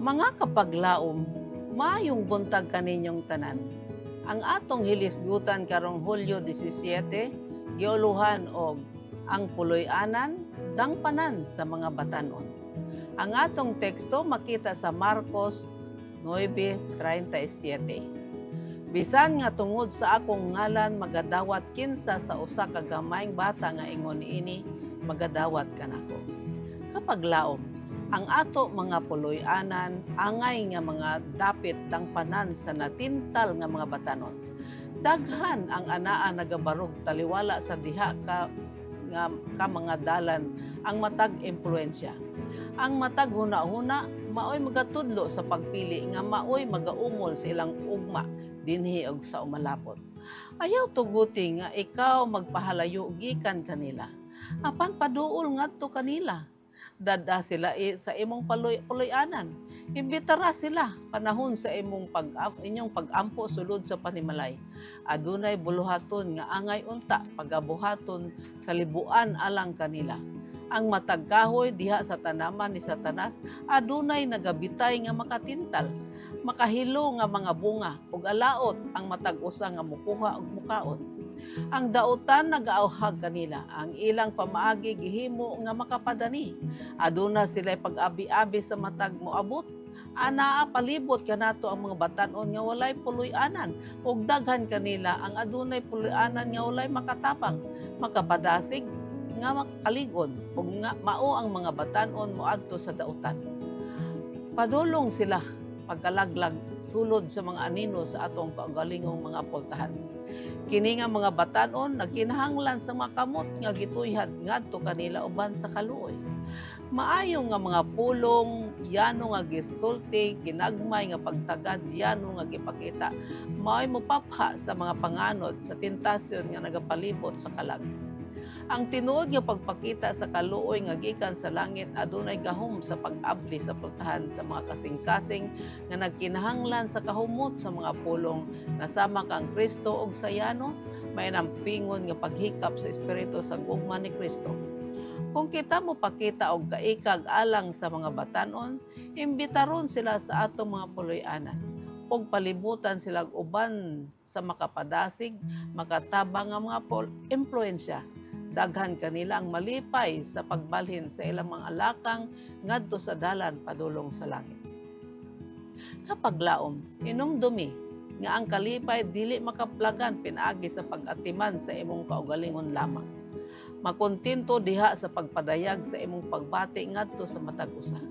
Mga kapaglaom, maayong buntag kaninyong tanan. Ang atong hilisgutan karong Hulyo 17, giuluhan og ang puloy-anan dangpanan sa mga batanon. Ang atong teksto makita sa Marcos 9:37. Bisan nga tungod sa akong ngalan magadawat kinsa sa usa ka gamayng bata nga ingon niini, magadawat kanako. Kapag laom, ang ato mga puloy-anan, angay nga mga dapit dangpanan sa natintal nga mga batanon. Daghan ang anaa nagabarog taliwala sa diha ka mga dalan ang matag impluensya. Ang matag huna-huna, maoy magatudlo sa pagpili nga maoy magaumol sa ilang ugma dinhi og sa umalapot. Ayaw tuguti nga ikaw magpahalayo gikan kanila. Apan paduol ngadto kanila. Dada sila sa imong puloy-anan. Imbitara sila panahon sa inyong pag-ampo sulod sa panimalay. Adunay buluhaton nga angay unta pagabuhaton sa libuan alang kanila. Ang matag kahoy diha sa tanaman ni Satanas adunay nagabitay nga makatintal, makahilo nga mga bunga ug alaot ang matag usa nga mukuha og mukaon. Ang dautan nagaauhag kanila, ang ilang pamaagi gihimo nga makapadani. Aduna sila pag-abi-abi sa matag moabot. Anaa palibot kanato ang mga batan-on nga walay puloy-anan ug daghan kanila ang adunay puloy-anan nga walay makatapang, makapadasig nga makaligon ug nga mao ang mga batan-on moadto sa dautan. Padulong sila pagkalaglag sulod sa mga anino sa atong kaugalingong mga pultahan. Kini nga mga batan-on nagkinahanglan sa mga kamot nga gituyhad ngadto kanila uban sa kaluoy. Maayo nga mga pulong, yano nga gisulti, ginagmay nga pagtagad, yano nga gipakita, mao'y mopapha sa mga panganod sa tentasyon nga nagapalibot sa kalag. Ang tinuod nga pagpakita sa kaluoy nga gikan sa langit adunay gahom sa pag-abli sa pultahan sa mga kasing-kasing nga nagkinahanglan sa kahumot sa mga pulong nga sama kang Kristo ug sayano may nampingon nga paghikap sa espiritu sa gugma ni Kristo. Kung kita mo pakita og kaikag alang sa mga batan-on, imbitaron sila sa atong mga puloy-anan ug palibutan sila uban sa makapadasig, makatabang nga mga impluensya. Daghan kanila ang malipay sa pagbalhin sa ilang mga alakang ngadto sa dalan padulong sa langit. Kapag laom, inumdumi nga ang kalipay dili makaplagan pinaagi sa pag-atiman sa imong kaugalingon lamang. Makontento diha sa pagpadayag sa imong pagbati ngadto sa matag usa.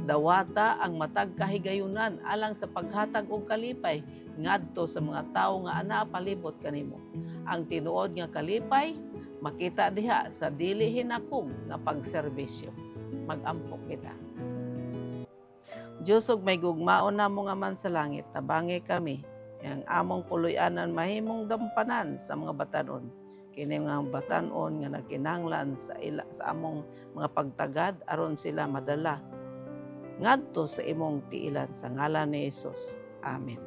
Dawata ang matag kahigayunan alang sa paghatag og kalipay ngadto sa mga tawo nga anaa palibot kanimo. Ang tinuod nga kalipay makita diha sa dili hinakog nga pagserbisyo. Mag-ampok kita. Diyos ug may gugmaon namo nga man sa langit, tabangi kami. Yang among puloy-anan mahimong dampanan sa mga batan-on. Kini mga batan-on nga nagkinahanglan sa among mga pagtagad aron sila madala ngadto sa imong tiilan sa ngalan ni Hesus. Amen.